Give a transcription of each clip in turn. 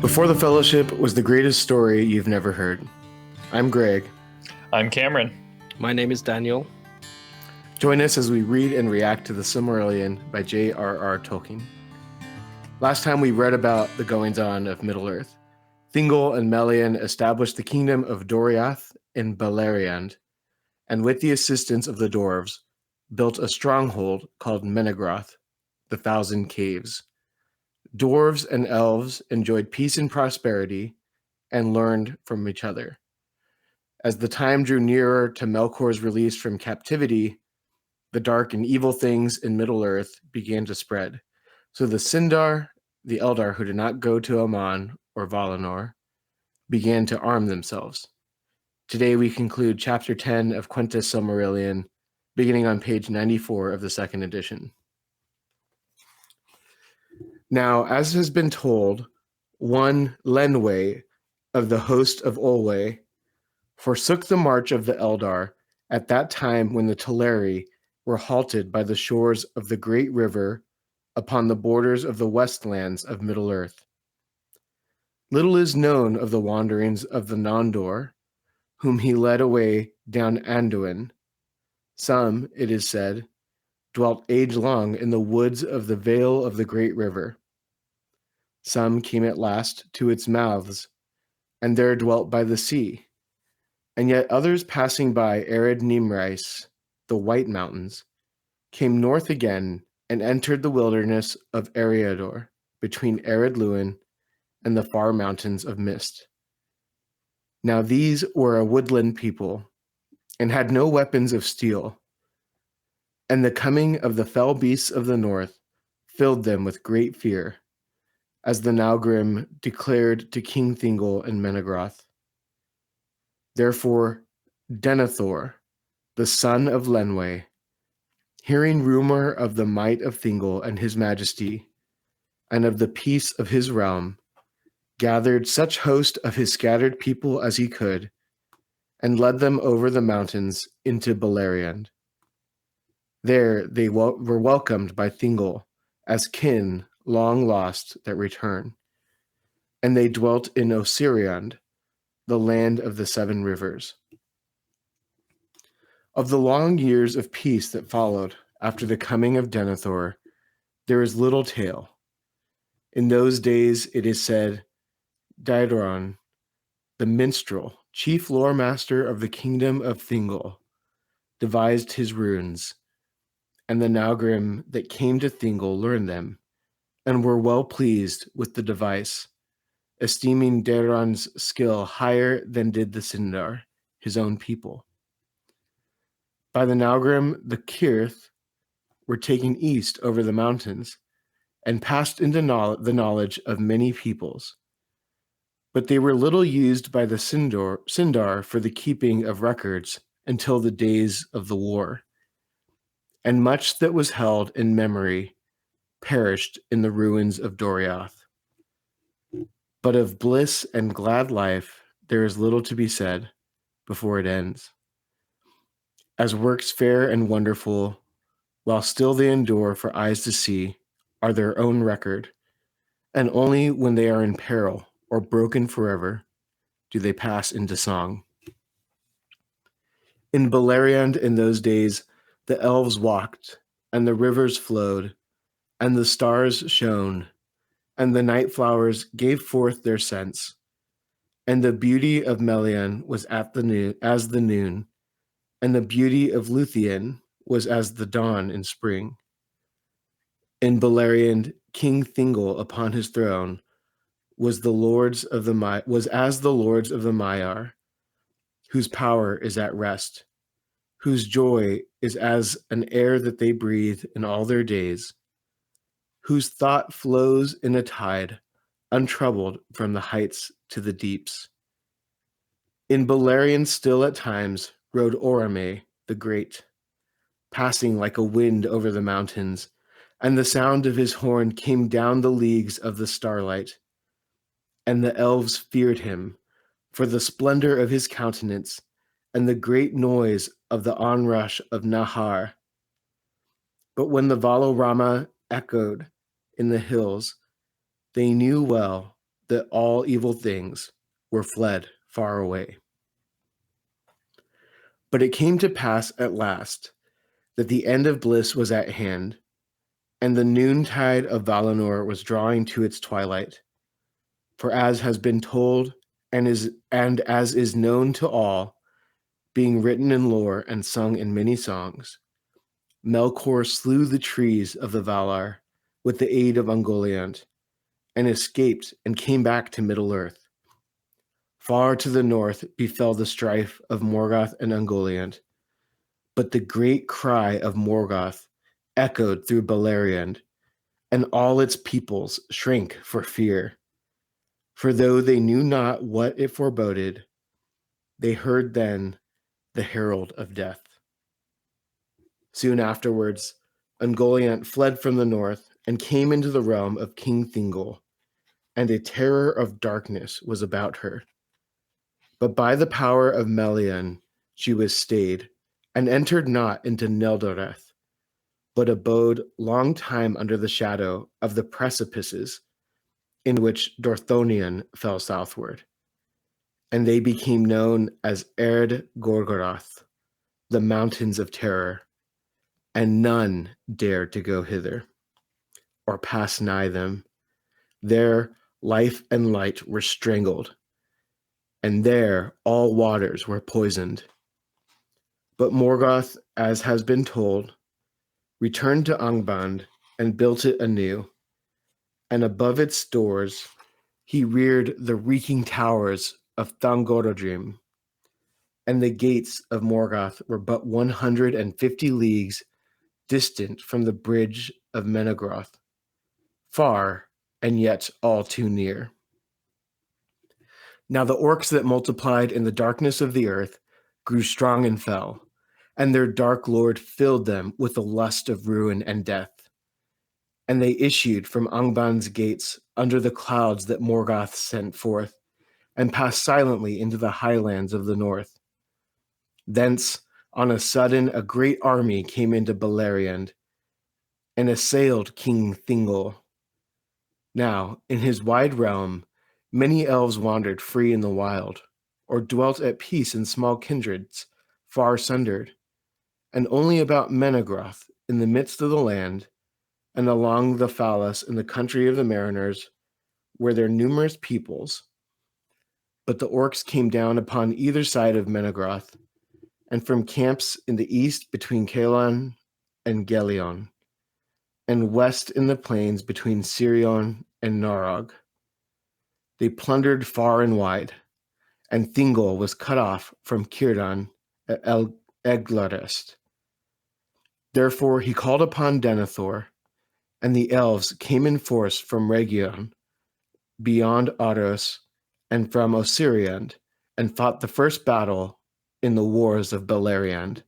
Before the Fellowship was the greatest story you've never heard. I'm Greg. I'm Cameron. My name is Daniel. Join us as we read and react to the Silmarillion by J.R.R. Tolkien. Last time we read about the goings-on of Middle-earth. Thingol and Melian established the kingdom of Doriath in Beleriand, and with the assistance of the dwarves, built a stronghold called Menegroth, the Thousand Caves. Dwarves and elves enjoyed peace and prosperity and learned from each other. As the time drew nearer to Melkor's release from captivity, the dark and evil things in Middle-earth began to spread. So the Sindar, the Eldar who did not go to Aman or Valinor, began to arm themselves. Today we conclude Chapter 10 of Quintus Silmarillion, beginning on page 94 of the second edition. Now, as has been told, one Lenwë of the host of Olwë forsook the march of the Eldar at that time when the Teleri were halted by the shores of the great river upon the borders of the westlands of Middle-earth. Little is known of the wanderings of the Nandor, whom he led away down Anduin. Some, it is said, dwelt age-long in the woods of the vale of the great river. Some came at last to its mouths, and there dwelt by the sea. And yet others passing by arid Nimrais, the White Mountains, came north again and entered the wilderness of Eriador, between Ered Luin and the far mountains of Mist. Now these were a woodland people, and had no weapons of steel. And the coming of the fell beasts of the north filled them with great fear, as the Naugrim declared to King Thingol and Menegroth. Therefore Denethor, the son of Lenwë, hearing rumor of the might of Thingol and his majesty, and of the peace of his realm, gathered such host of his scattered people as he could, and led them over the mountains into Beleriand. There they were welcomed by Thingol as kin long lost that return, and they dwelt in Osiriand, the land of the seven rivers. Of the long years of peace that followed after the coming of Denethor, there is little tale. In those days, it is said, J.R.R, the minstrel, chief lore master of the kingdom of Thingol, devised his runes, and the Naugrim that came to Thingol learned them, and were well pleased with the device, esteeming J.R.R's skill higher than did the Sindar, his own people. By the Naugrim, the Cirth were taken east over the mountains, and passed into the knowledge of many peoples. But they were little used by the Sindar for the keeping of records until the days of the war, and much that was held in memory perished in the ruins of Doriath. But of bliss and glad life there is little to be said before it ends. As works fair and wonderful, while still they endure for eyes to see, are their own record, and only when they are in peril or broken forever do they pass into song. In Beleriand in those days the elves walked, and the rivers flowed, and the stars shone, and the night flowers gave forth their scents, and the beauty of Melian was as the noon, and the beauty of Luthien was as the dawn in spring. In Beleriand, King Thingol upon his throne was as the lords of the Maiar, whose power is at rest, whose joy is as an air that they breathe in all their days, whose thought flows in a tide, untroubled from the heights to the deeps. In Beleriand still at times rode Orome the Great, passing like a wind over the mountains, and the sound of his horn came down the leagues of the starlight. And the elves feared him, for the splendor of his countenance, and the great noise of the onrush of Nahar. But when the Valorama echoed in the hills, they knew well that all evil things were fled far away. But it came to pass at last that the end of bliss was at hand, and the noontide of Valinor was drawing to its twilight. For as has been told, and as is known to all, being written in lore and sung in many songs, Melkor slew the trees of the Valar with the aid of Ungoliant, and escaped and came back to Middle-earth. Far to the north befell the strife of Morgoth and Ungoliant, but the great cry of Morgoth echoed through Beleriand, and all its peoples shrank for fear. For though they knew not what it foreboded, they heard then the herald of death. Soon afterwards, Ungoliant fled from the north and came into the realm of King Thingol, and a terror of darkness was about her. But by the power of Melian she was stayed, and entered not into Neldoreth, but abode long time under the shadow of the precipices in which Dorthonion fell southward. And they became known as Erd Gorgoroth, the mountains of terror, and none dared to go hither, or pass nigh them. There life and light were strangled, and there all waters were poisoned. But Morgoth, as has been told, returned to Angband and built it anew, and above its doors he reared the reeking towers of Thangorodrim, and the gates of Morgoth were but 150 leagues distant from the bridge of Menegroth, far and yet all too near. Now the orcs that multiplied in the darkness of the earth grew strong and fell, and their dark lord filled them with the lust of ruin and death. And they issued from Angband's gates under the clouds that Morgoth sent forth, and passed silently into the highlands of the north. Thence, on a sudden, a great army came into Beleriand, and assailed King Thingol. Now, in his wide realm, many elves wandered free in the wild, or dwelt at peace in small kindreds, far sundered, and only about Menegroth, in the midst of the land, and along the Phalas in the country of the mariners, were their numerous peoples. But the orcs came down upon either side of Menegroth, and from camps in the east between Caelon and Gelion, and west in the plains between Sirion and Narog. They plundered far and wide, and Thingol was cut off from Cirdan at Eglarest. Therefore he called upon Denethor, and the elves came in force from Region, beyond Aros, and from Osiriand, and fought the first battle in the wars of Beleriand.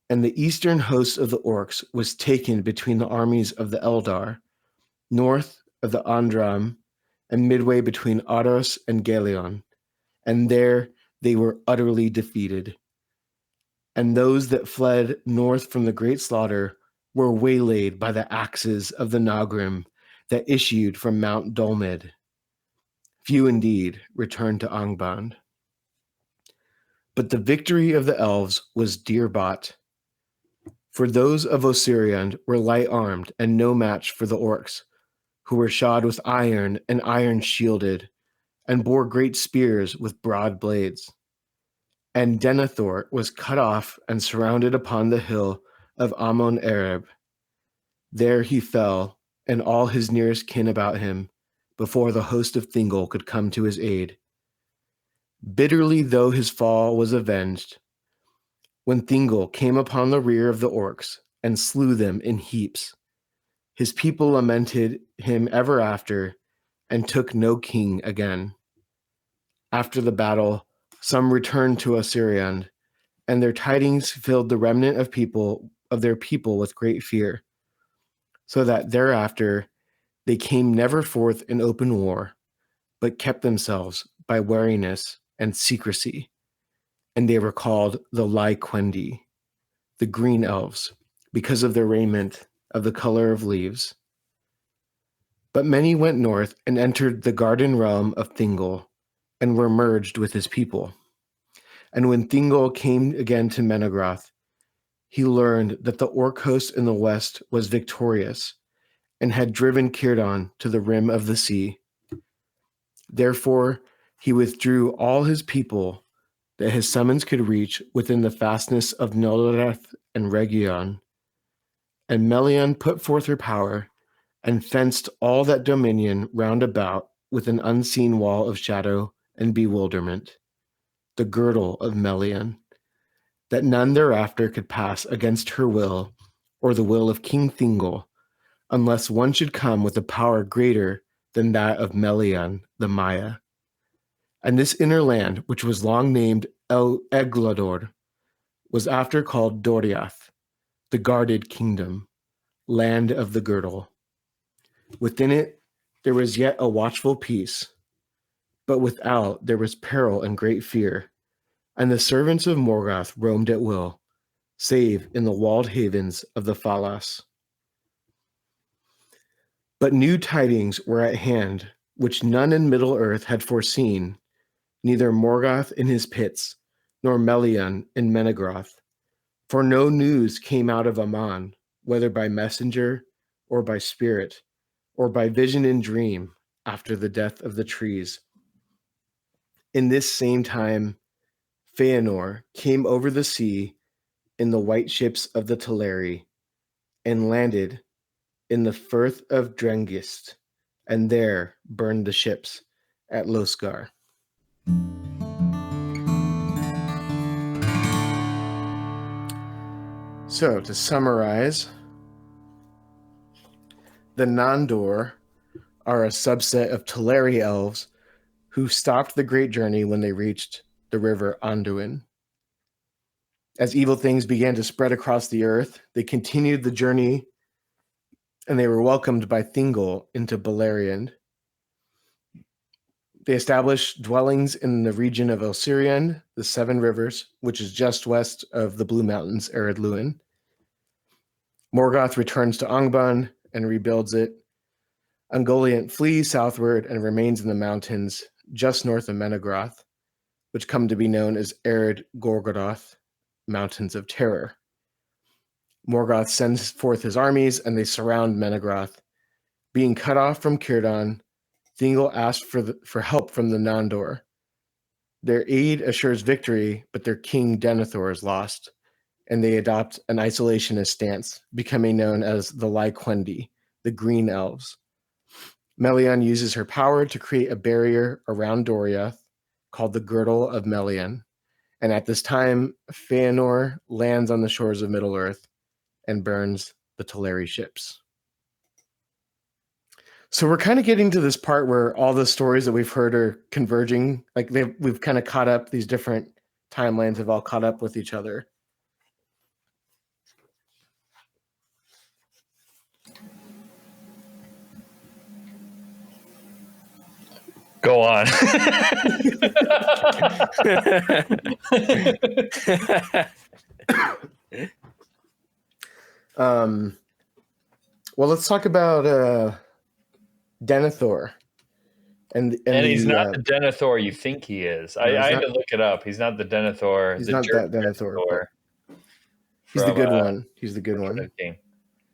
And the eastern host of the orcs was taken between the armies of the Eldar, north of the Andram, and midway between Aros and Gelion, and there they were utterly defeated. And those that fled north from the great slaughter were waylaid by the axes of the Nagrim that issued from Mount Dolmed. Few indeed returned to Angband. But the victory of the elves was dear bought, for those of Osiriand were light armed and no match for the orcs, who were shod with iron and iron shielded, and bore great spears with broad blades. And Denethor was cut off and surrounded upon the hill of Amon Arab. There he fell, and all his nearest kin about him, before the host of Thingol could come to his aid. Bitterly though his fall was avenged, when Thingol came upon the rear of the orcs and slew them in heaps, his people lamented him ever after, and took no king again. After the battle, some returned to Osiriand, and their tidings filled the remnant of their people with great fear, so that thereafter they came never forth in open war, but kept themselves by wariness and secrecy, and they were called the Lyquendi, the green elves, because of their raiment of the color of leaves. But many went north and entered the garden realm of Thingol and were merged with his people. And when Thingol came again to Menegroth, he learned that the orc host in the west was victorious and had driven Cirdan to the rim of the sea. Therefore, he withdrew all his people that his summons could reach within the fastness of Noloreth and Region. And Melian put forth her power and fenced all that dominion round about with an unseen wall of shadow and bewilderment, the Girdle of Melian, that none thereafter could pass against her will or the will of King Thingol, unless one should come with a power greater than that of Melian the Maya. And this inner land, which was long named Eglador, was after called Doriath, the guarded kingdom, land of the girdle. Within it there was yet a watchful peace, but without there was peril and great fear, and the servants of Morgoth roamed at will, save in the walled havens of the Falas. But new tidings were at hand, which none in Middle-earth had foreseen, neither Morgoth in his pits, nor Melian in Menegroth. For no news came out of Aman, whether by messenger, or by spirit, or by vision in dream, after the death of the trees. In this same time, Feanor came over the sea in the white ships of the Teleri, and landed in the Firth of Drengist, and there burned the ships at Losgar. So, to summarize, the Nandor are a subset of Teleri elves who stopped the great journey when they reached the river Anduin. As evil things began to spread across the earth, they continued the journey, and they were welcomed by Thingol into Beleriand. They established dwellings in the region of Elsirion, the Seven Rivers, which is just west of the Blue Mountains, Ered Luin. Morgoth returns to Angband and rebuilds it. Ungoliant flees southward and remains in the mountains just north of Menegroth, which come to be known as Ered Gorgoroth, Mountains of Terror. Morgoth sends forth his armies, and they surround Menegroth. Being cut off from Cirdan, Thingol asked for help from the Nandor. Their aid assures victory, but their king Denethor is lost, and they adopt an isolationist stance, becoming known as the Lyquendi, the Green Elves. Melian uses her power to create a barrier around Doriath called the Girdle of Melian, and at this time, Feanor lands on the shores of Middle-earth and burns the Teleri ships. So we're kind of getting to this part where all the stories that we've heard are converging. Like we've kind of caught up, these different timelines have all caught up with each other. Go on. Well, let's talk about Denethor. And he's not the Denethor you think he is. I had to look it up. He's not the Denethor. He's not that Denethor. He's the good one. He's the good one.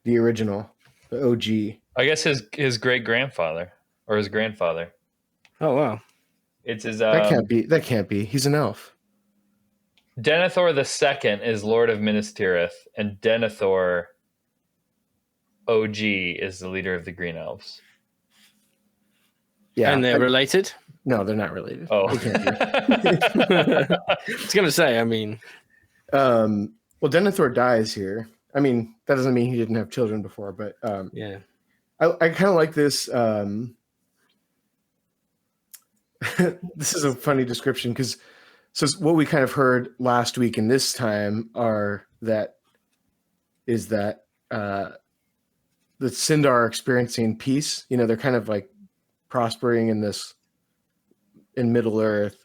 The original, the OG. I guess his great grandfather or his grandfather. Oh wow! It's his. That can't be. He's an elf. Denethor II is Lord of Minas Tirith, and Denethor OG is the leader of the Green Elves. Yeah, and they're related? No, they're not related. Oh, they can't be. I was gonna say. I mean, well, Denethor dies here. I mean, that doesn't mean he didn't have children before, but yeah, I kind of like this. This is a funny description because what we kind of heard last week and this time is that the Sindar are experiencing peace. You know, they're kind of like prospering in Middle Earth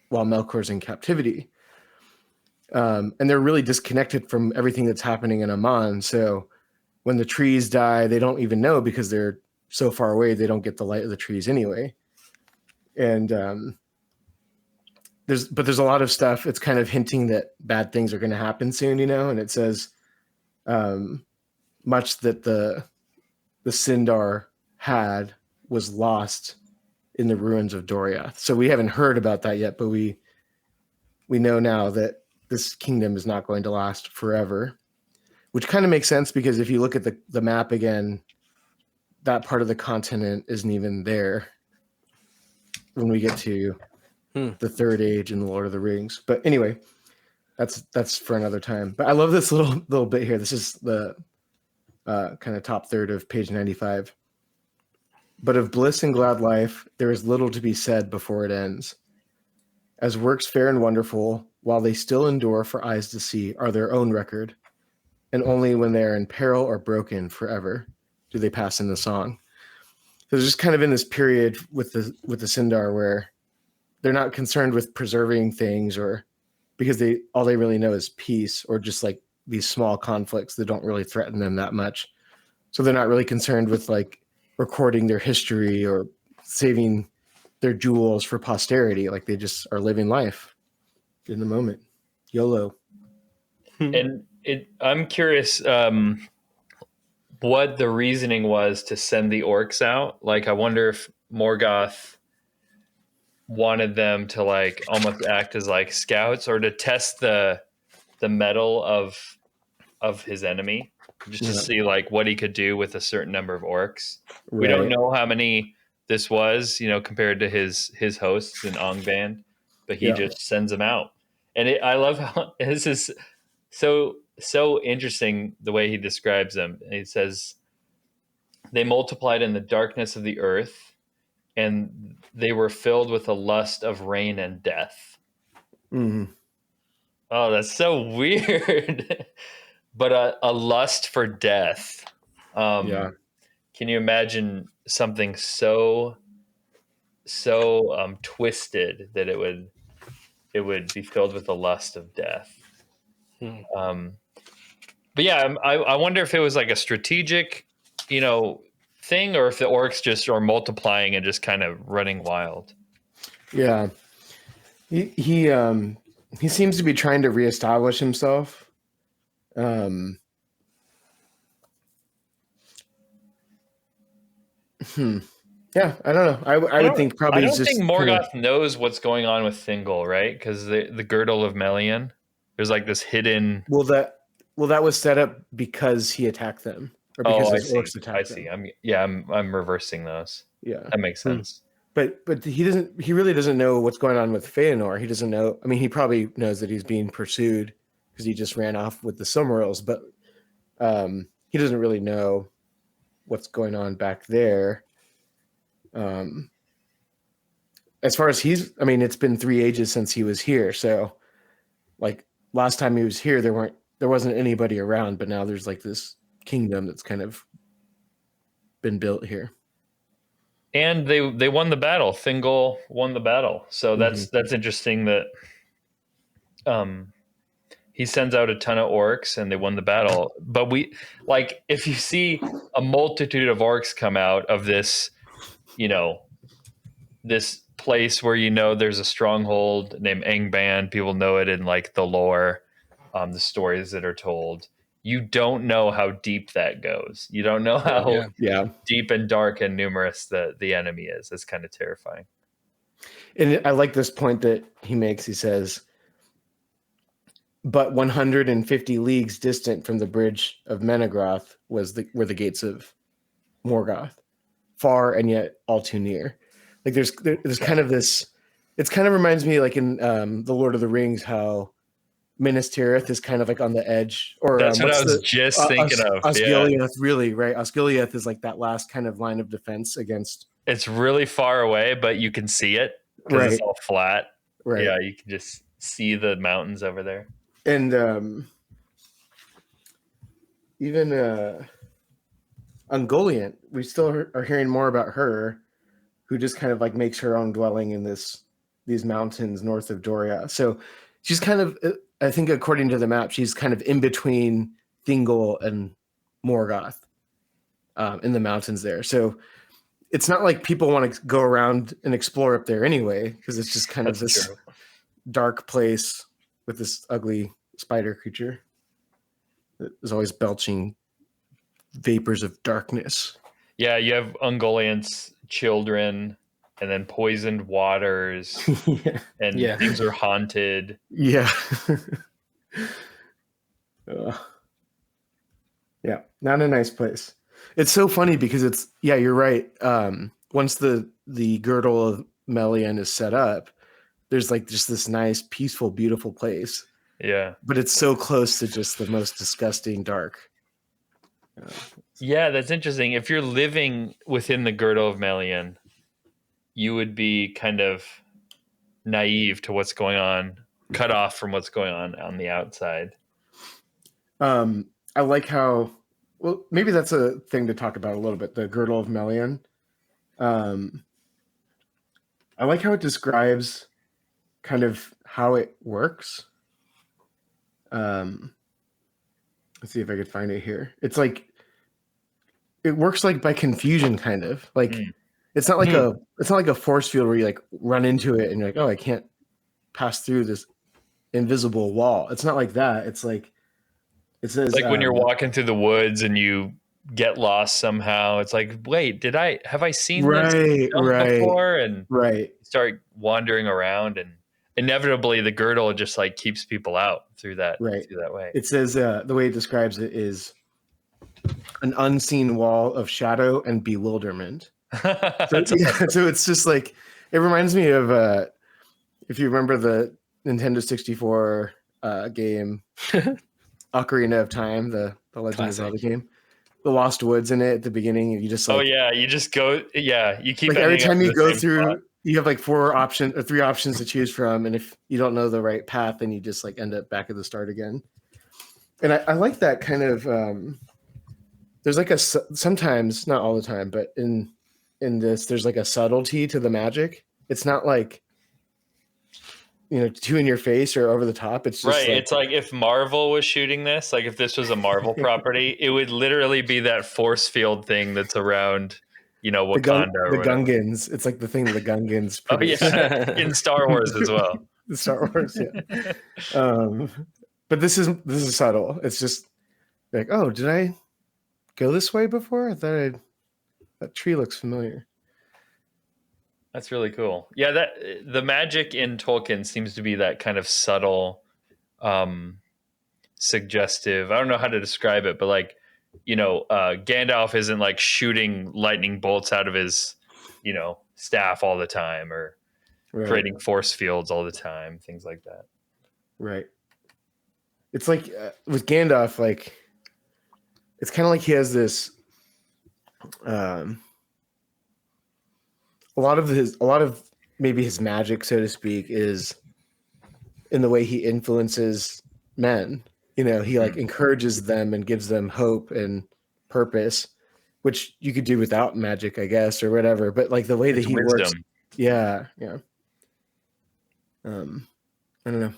while Melkor's in captivity. And they're really disconnected from everything that's happening in Aman. So when the trees die, they don't even know because they're so far away they don't get the light of the trees anyway. And there's a lot of stuff. It's kind of hinting that bad things are going to happen soon, and it says much that the Sindar had was lost in the ruins of Doriath. So we haven't heard about that yet, but we know now that this kingdom is not going to last forever, which kind of makes sense because if you look at the map again, that part of the continent isn't even there when we get to the Third Age in the Lord of the Rings. But anyway, that's for another time. But I love this little bit here. This is the kind of top third of page 95. But of bliss and glad life, there is little to be said before it ends. As works fair and wonderful, while they still endure for eyes to see, are their own record, and only when they are in peril or broken forever do they pass in the song. So it's just kind of in this period with the Sindar where they're not concerned with preserving things, or because all they really know is peace, or just like these small conflicts that don't really threaten them that much. So they're not really concerned with like recording their history or saving their jewels for posterity. Like they just are living life in the moment. YOLO. And I'm curious what the reasoning was to send the orcs out. Like, I wonder if Morgoth wanted them to like almost act as like scouts, or to test the mettle of his enemy, just to see like what he could do with a certain number of orcs. Right. We don't know how many this was, compared to his hosts in Angband, but he just sends them out. And I love how this is so interesting the way he describes them. He says, they multiplied in the darkness of the earth, and they were filled with a lust of rain and death. Mm-hmm. Oh, that's so weird. But a lust for death. Can you imagine something so twisted that it would be filled with the lust of death? But yeah, I wonder if it was like a strategic, thing, or if the orcs just are multiplying and just kind of running wild. Yeah, he seems to be trying to reestablish himself. Yeah, I don't know. I would think probably. I don't think Morgoth knows what's going on with Thingol, right? Because the Girdle of Melian, there's like this hidden. Well, that was set up because he attacked them, or because his orcs attacked them. I'm reversing those. Yeah, that makes sense. But he doesn't. He really doesn't know what's going on with Feanor. He doesn't know. I mean, he probably knows that he's being pursued because he just ran off with the Silmarils, but he doesn't really know what's going on back there. As far as it's been 3 ages since he was here. So like last time he was here, there wasn't anybody around, but now there's like this kingdom that's kind of been built here. And they won the battle. Thingol won the battle. So that's interesting that he sends out a ton of orcs and they won the battle. But if you see a multitude of orcs come out of this, this place where there's a stronghold named Angband, people know it in like the lore, the stories that are told. You don't know how deep that goes. You don't know how deep and dark and numerous the enemy is. It's kind of terrifying. And I like this point that he makes. He says, but 150 leagues distant from the bridge of Menegroth were the gates of Morgoth, far and yet all too near. Like there's kind of this. It kind of reminds me, like in the Lord of the Rings, how Minas Tirith is kind of like on the edge. Or that's what I was just thinking of. Ungoliant, really, right? Ungoliant is like that last kind of line of defense against. It's really far away, but you can see it because it's all flat. Right. Yeah, you can just see the mountains over there. And even Ungoliant, we still are hearing more about her, who just kind of like makes her own dwelling in these mountains north of Doriath. So she's kind of, I think according to the map, she's kind of in between Thingol and Morgoth in the mountains there. So it's not like people want to go around and explore up there anyway, because it's just kind of That's this true. dark place with this ugly spider creature that is always belching vapors of darkness. Yeah, you have Ungoliant's children, and then poisoned waters, Yeah. and Yeah. things are haunted. Yeah. Yeah, not a nice place. It's so funny because it's, yeah, you're right. Once the Girdle of Melian is set up, there's like just this nice, peaceful, beautiful place. Yeah. But it's so close to just the most disgusting dark. Yeah, that's interesting. If you're living within the Girdle of Melian, you would be kind of naive to what's going on, cut off from what's going on the outside. I like how, well, maybe that's a thing to talk about a little bit, the Girdle of Melian. I like how it describes kind of how it works. Let's see if I could find it here. It's like, it works like by confusion, kind of like it's not like a force field where you like run into it and you're like, oh, I can't pass through this invisible wall. It's not like that. It's like, it says Like when you're walking through the woods and you get lost somehow, it's like, wait, have I seen this jump before? And right. start wandering around, and inevitably the girdle just like keeps people out through that way. It says the way it describes it is an unseen wall of shadow and bewilderment. So it's just like, it reminds me of if you remember the Nintendo 64 game Ocarina of Time, the Legend of Zelda game, the Lost Woods in it at the beginning. You just like, oh yeah, you just go, you keep like every time you go through spot. You have like 3 options to choose from, and if you don't know the right path, then you just like end up back at the start again. And I like that kind of there's like sometimes, not all the time, but in this there's like a subtlety to the magic. It's not like, too in your face or over the top. It's just right. It's like if Marvel was shooting this, like if this was a Marvel property, it would literally be that force field thing that's around, Wakanda or the Gungans. It's like the thing that the Gungans produce. Oh yeah, in Star Wars as well. The Star Wars, yeah. But this is subtle. It's just like, oh, did I go this way before? I thought that tree looks familiar. That's really cool. Yeah, that the magic in Tolkien seems to be that kind of subtle, suggestive. I don't know how to describe it, but like, Gandalf isn't like shooting lightning bolts out of his, staff all the time, or creating force fields all the time, things like that. Right. It's like with Gandalf, like it's kind of like he has this. A lot of maybe his magic, so to speak, is in the way he influences men. He like encourages them and gives them hope and purpose, which you could do without magic, I guess, or whatever. But like the way that he works, yeah. I don't know.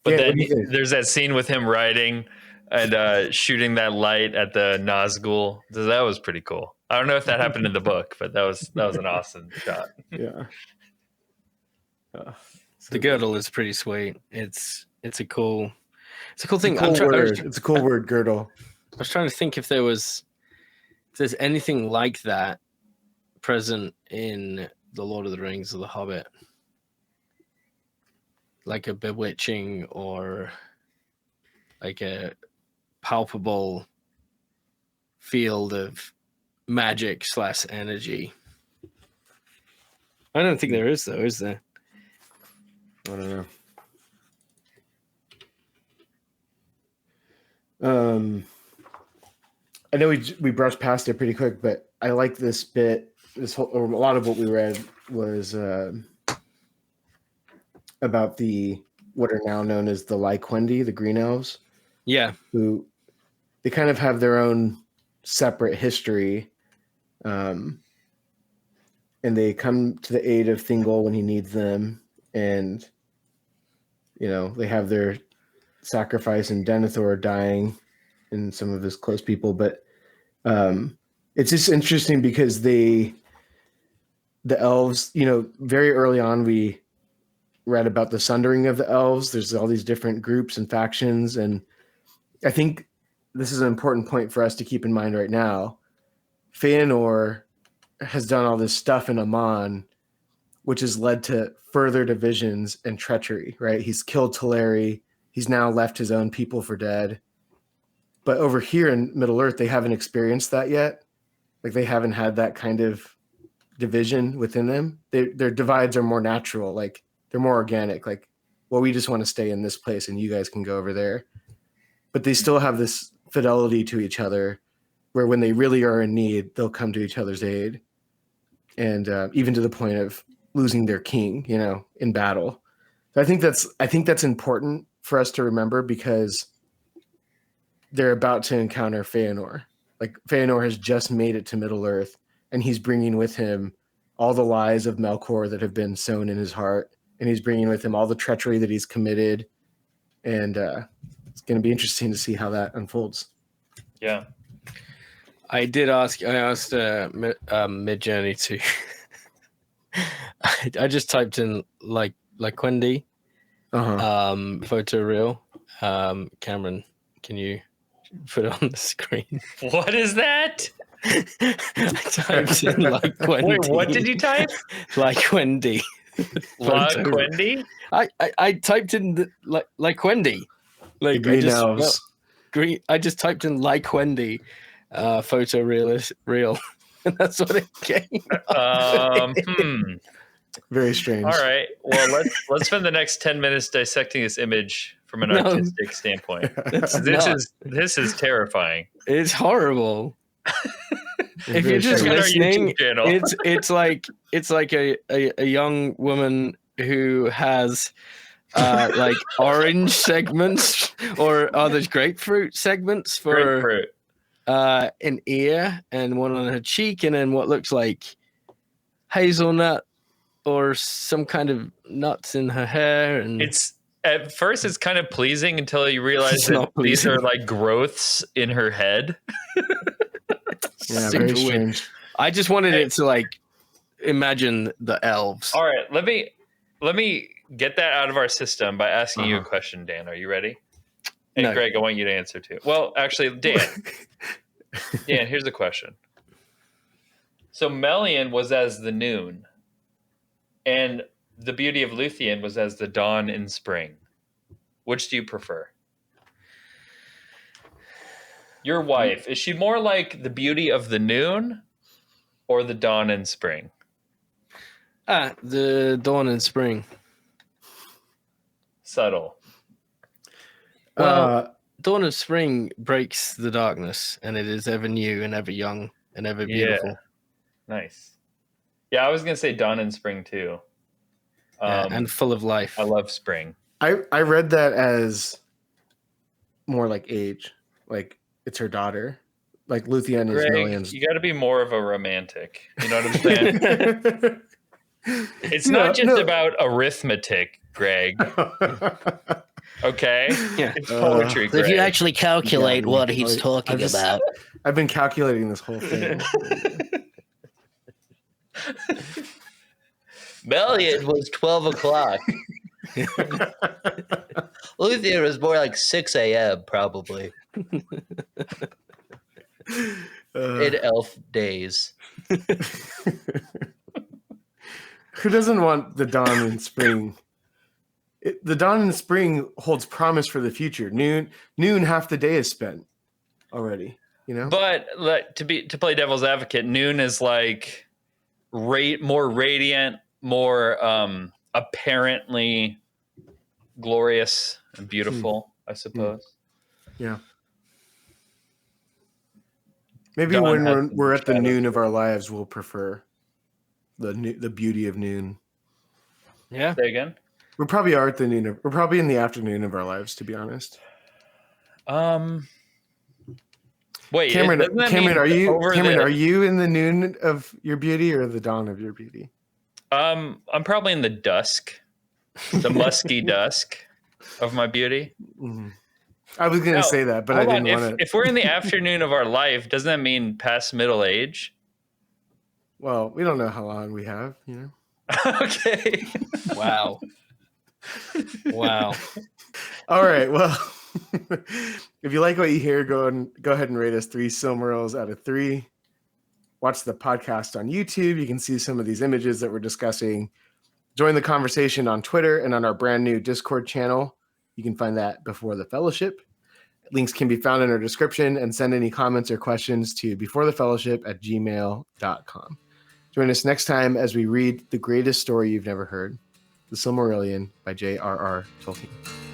But then there's that scene with him riding and shooting that light at the Nazgul. That was pretty cool. I don't know if that happened in the book, but that was an awesome shot. Yeah. The girdle is pretty sweet. It's a cool thing. It's a cool word, girdle. I was trying to think if there's anything like that present in the Lord of the Rings or the Hobbit, like a bewitching or like a palpable field of magic / energy. I don't think there is, though, is there? I don't know. I know we brushed past it pretty quick, but I like this bit. A lot of what we read was about what are now known as the Lyquendi, the Green Elves. Yeah, who they kind of have their own separate history, and they come to the aid of Thingol when he needs them, and they have their sacrifice in Denethor dying and some of his close people, but It's just interesting because the elves, very early on we read about the sundering of the elves. There's all these different groups and factions, and I think this is an important point for us to keep in mind right now. Feanor has done all this stuff in Aman, which has led to further divisions and treachery, right? He's killed Teleri. He's now left his own people for dead. But over here in Middle-earth, they haven't experienced that yet. Like, they haven't had that kind of division within them. Their divides are more natural. Like, they're more organic. Like, well, we just want to stay in this place and you guys can go over there. But they still have this fidelity to each other where when they really are in need, they'll come to each other's aid. And even to the point of losing their king, in battle. So I think that's important for us to remember because they're about to encounter Feanor. Like, Feanor has just made it to Middle-earth, and he's bringing with him all the lies of Melkor that have been sown in his heart, and he's bringing with him all the treachery that he's committed, and it's going to be interesting to see how that unfolds. Yeah. I asked Midjourney to... I just typed in like Wendy photo reel. Cameron, can you put it on the screen? What is that? I typed in like Wendy. Wait, what did you type? Like Wendy. Like Wendy? I typed in like Wendy. Like green elves. Green. I just typed in like Wendy photo reel. And that's what it came. Very strange. All right. Well, let's spend the next 10 minutes dissecting this image from an artistic standpoint. This is terrifying. It's horrible. If you're just listening, it's like a young woman who has like orange segments, or are there grapefruit segments for grapefruit. An ear and one on her cheek, and then what looks like hazelnut or some kind of nuts in her hair. And at first it's kind of pleasing until you realize that these are like growths in her head. Yeah, very strange. I just wanted it to like imagine the elves. All right, let me get that out of our system by asking you a question, Dan. Are you ready? And No. Greg, I want you to answer too. Well, actually, Dan, here's the question. So Melian was as the noon, and the beauty of Luthien was as the dawn in spring. Which do you prefer? Your wife, is she more like the beauty of the noon or the dawn in spring? The dawn in spring. Subtle. Well, dawn of spring breaks the darkness, and it is ever new and ever young and ever beautiful. Yeah. Nice. Yeah, I was going to say dawn in spring too. And full of life. I love spring. I read that as more like age. Like, it's her daughter. Like, Luthien is Melian's. You got to be more of a romantic. You know what I'm saying? It's not just about arithmetic, Greg. Okay? Yeah. It's poetry, Greg. If you actually calculate what he's talking about. I've been calculating this whole thing. Melian was 12 o'clock. Luthien was more like 6 a.m. probably. In elf days. Who doesn't want the dawn in spring? The dawn in spring holds promise for the future. Noon, half the day is spent already. But to play devil's advocate, noon is like more radiant, more apparently glorious and beautiful, I suppose. Yeah. Maybe when we're at the noon of our lives, we'll prefer the beauty of noon. Yeah. Say again? We probably are at the noon. We're probably in the afternoon of our lives, to be honest. Wait, Cameron, are you in the noon of your beauty or the dawn of your beauty? I'm probably in the dusk, the musky dusk of my beauty. Mm-hmm. I was going to Now, say that, but I hold on. didn't want to. If we're in the afternoon of our life, doesn't that mean past middle age? Well, we don't know how long we have, you know. Okay. Wow. Wow. All right. Well, if you like what you hear, go ahead and rate us 3 Silmarils out of 3. Watch the podcast on YouTube. You can see some of these images that we're discussing. Join the conversation on Twitter and on our brand new Discord channel. You can find that before the fellowship. Links can be found in our description, and send any comments or questions to beforethefellowship@gmail.com. Join us next time as we read the greatest story you've never heard, The Silmarillion by J.R.R. Tolkien.